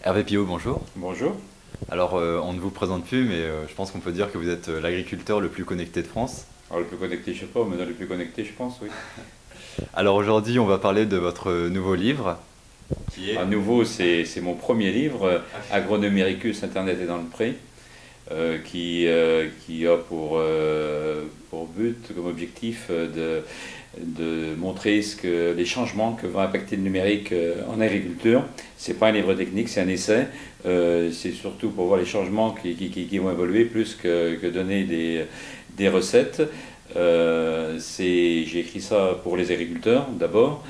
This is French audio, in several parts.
Hervé Pillot, bonjour. Bonjour. Alors, on ne vous présente plus, mais je pense qu'on peut dire que vous êtes l'agriculteur le plus connecté de France. Alors, le plus connecté, je sais pas, mais dans le plus connecté, je pense, oui. Alors aujourd'hui, on va parler de votre nouveau livre, qui est... À nouveau, c'est mon premier livre, Agronumericus, Internet est dans le pré, qui a pour but, comme objectif, de montrer les changements que va impacter le numérique en agriculture. C'est pas un livre technique, c'est un essai. C'est surtout pour voir les changements qui vont évoluer, plus que donner des recettes. J'ai écrit ça pour les agriculteurs d'abord,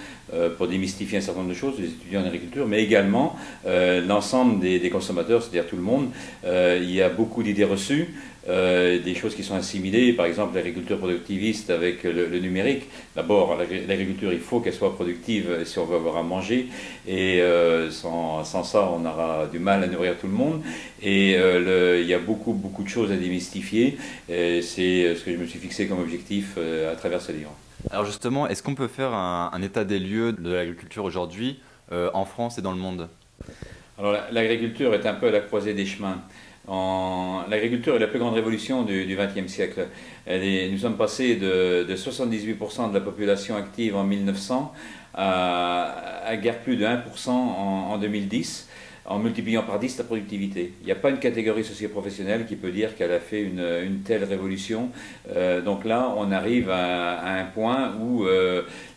pour démystifier un certain nombre de choses, les étudiants en agriculture, mais également l'ensemble des consommateurs, c'est-à-dire tout le monde. Il y a beaucoup d'idées reçues, des choses qui sont assimilées, par exemple l'agriculture productiviste avec le numérique. D'abord, l'agriculture, il faut qu'elle soit productive si on veut avoir à manger, et sans ça, on aura du mal à nourrir tout le monde. Et il y a beaucoup de choses à démystifier, c'est ce que je me suis fixé comme objectif à travers ce livre. Alors justement, est-ce qu'on peut faire un état des lieux de l'agriculture aujourd'hui en France et dans le monde? Alors l'agriculture est un peu à la croisée des chemins. L'agriculture est la plus grande révolution du XXe siècle. Nous sommes passés de 78% de la population active en 1900 à guère plus de 1% en 2010, en multipliant par 10 la productivité. Il n'y a pas une catégorie socio-professionnelle qui peut dire qu'elle a fait une telle révolution. Donc là, on arrive à un point où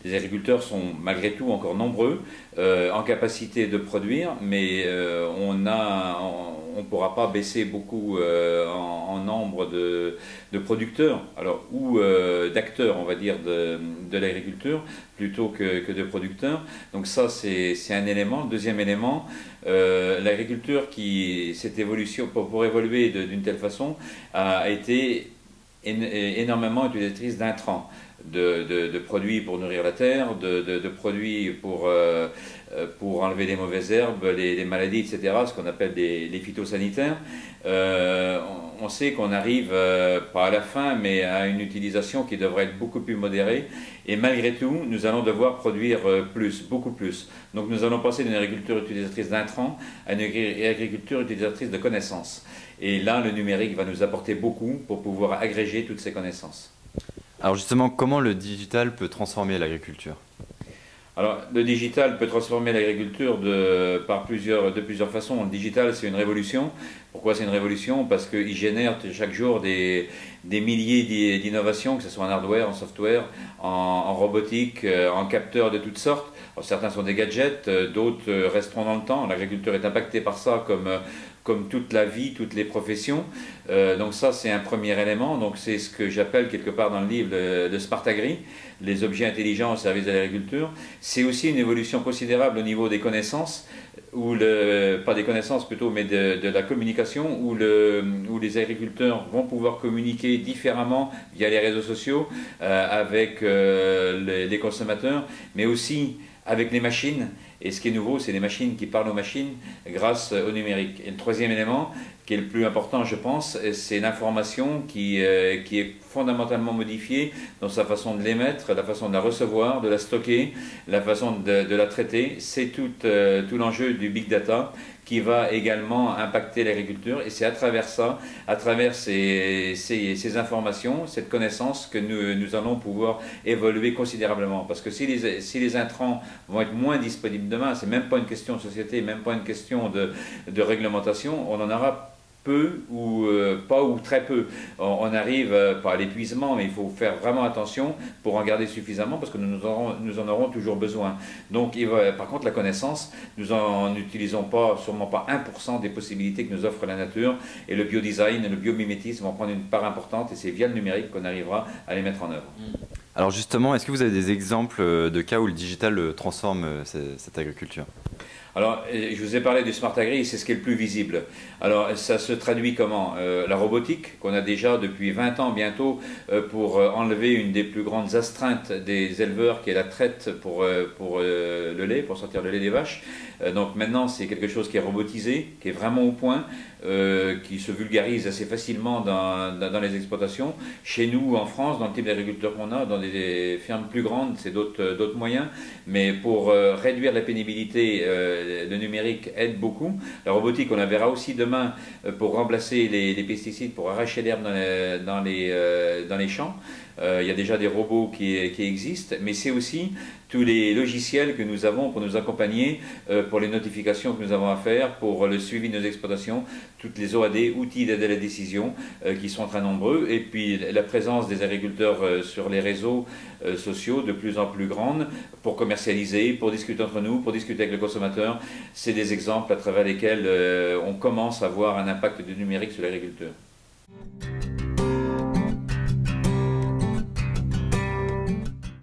les agriculteurs sont malgré tout encore nombreux, en capacité de produire, mais on ne pourra pas baisser beaucoup en nombre de producteurs, alors, ou d'acteurs, on va dire, de l'agriculture, plutôt que de producteurs. Donc ça, c'est un élément. Deuxième élément, l'agriculture, cette évolution, pour évoluer d'une telle façon, a été énormément utilisatrice d'intrants. De produits pour nourrir la terre, de produits pour enlever les mauvaises herbes, les maladies, etc., ce qu'on appelle les phytosanitaires. On sait qu'on arrive, pas à la fin, mais à une utilisation qui devrait être beaucoup plus modérée. Et malgré tout, nous allons devoir produire plus, beaucoup plus. Donc nous allons passer d'une agriculture utilisatrice d'intrants à une agriculture utilisatrice de connaissances. Et là, le numérique va nous apporter beaucoup pour pouvoir agréger toutes ces connaissances. Alors justement, comment le digital peut transformer l'agriculture? Alors, le digital peut transformer l'agriculture de plusieurs façons. Le digital, c'est une révolution. Pourquoi c'est une révolution? Parce qu'il génère chaque jour des milliers d'innovations, que ce soit en hardware, en software, en robotique, en capteurs de toutes sortes. Alors, certains sont des gadgets, d'autres resteront dans le temps. L'agriculture est impactée par ça comme toute la vie, toutes les professions. Donc ça, c'est un premier élément. Donc c'est ce que j'appelle quelque part dans le livre le Smart Agri, les objets intelligents au service de l'agriculture. C'est aussi une évolution considérable au niveau des connaissances, pas des connaissances plutôt, mais de la communication, où les agriculteurs vont pouvoir communiquer différemment via les réseaux sociaux avec les consommateurs, mais aussi avec les machines. Et ce qui est nouveau, c'est les machines qui parlent aux machines grâce au numérique. Et le troisième élément, qui est le plus important, je pense, c'est l'information qui est fondamentalement modifiée dans sa façon de l'émettre, la façon de la recevoir, de la stocker, la façon de la traiter. C'est tout l'enjeu du big data qui va également impacter l'agriculture. Et c'est à travers ça, à travers ces informations, cette connaissance, que nous allons pouvoir évoluer considérablement. Parce que si les intrants vont être moins disponibles demain, c'est même pas une question de société, même pas une question de réglementation, on en aura peu ou pas ou très peu. On arrive pas à l'épuisement, mais il faut faire vraiment attention pour en garder suffisamment parce que nous en aurons toujours besoin. Donc par contre la connaissance, nous n'en utilisons sûrement pas 1% des possibilités que nous offre la nature, et le biodesign et le biomimétisme vont prendre une part importante, et c'est via le numérique qu'on arrivera à les mettre en œuvre. Alors justement, est-ce que vous avez des exemples de cas où le digital transforme cette agriculture? Alors, je vous ai parlé du Smart Agri, c'est ce qui est le plus visible. Alors, ça se traduit comment? La robotique, qu'on a déjà depuis 20 ans bientôt, pour enlever une des plus grandes astreintes des éleveurs, qui est la traite pour le lait, pour sortir le lait des vaches. Donc maintenant, c'est quelque chose qui est robotisé, qui est vraiment au point, qui se vulgarise assez facilement dans les exploitations. Chez nous, en France, dans le type d'agriculture qu'on a, dans des fermes plus grandes, c'est d'autres moyens. Mais pour réduire la pénibilité le numérique aide beaucoup. La robotique, on la verra aussi demain pour remplacer les pesticides, pour arracher l'herbe dans les champs. Il y a déjà des robots qui existent, mais c'est aussi tous les logiciels que nous avons pour nous accompagner, pour les notifications que nous avons à faire, pour le suivi de nos exploitations, toutes les OAD, outils d'aide à la décision, qui sont très nombreux, et puis la présence des agriculteurs sur les réseaux sociaux de plus en plus grande pour commercialiser, pour discuter entre nous, pour discuter avec le consommateur. C'est des exemples à travers lesquels on commence à voir un impact du numérique sur l'agriculteur.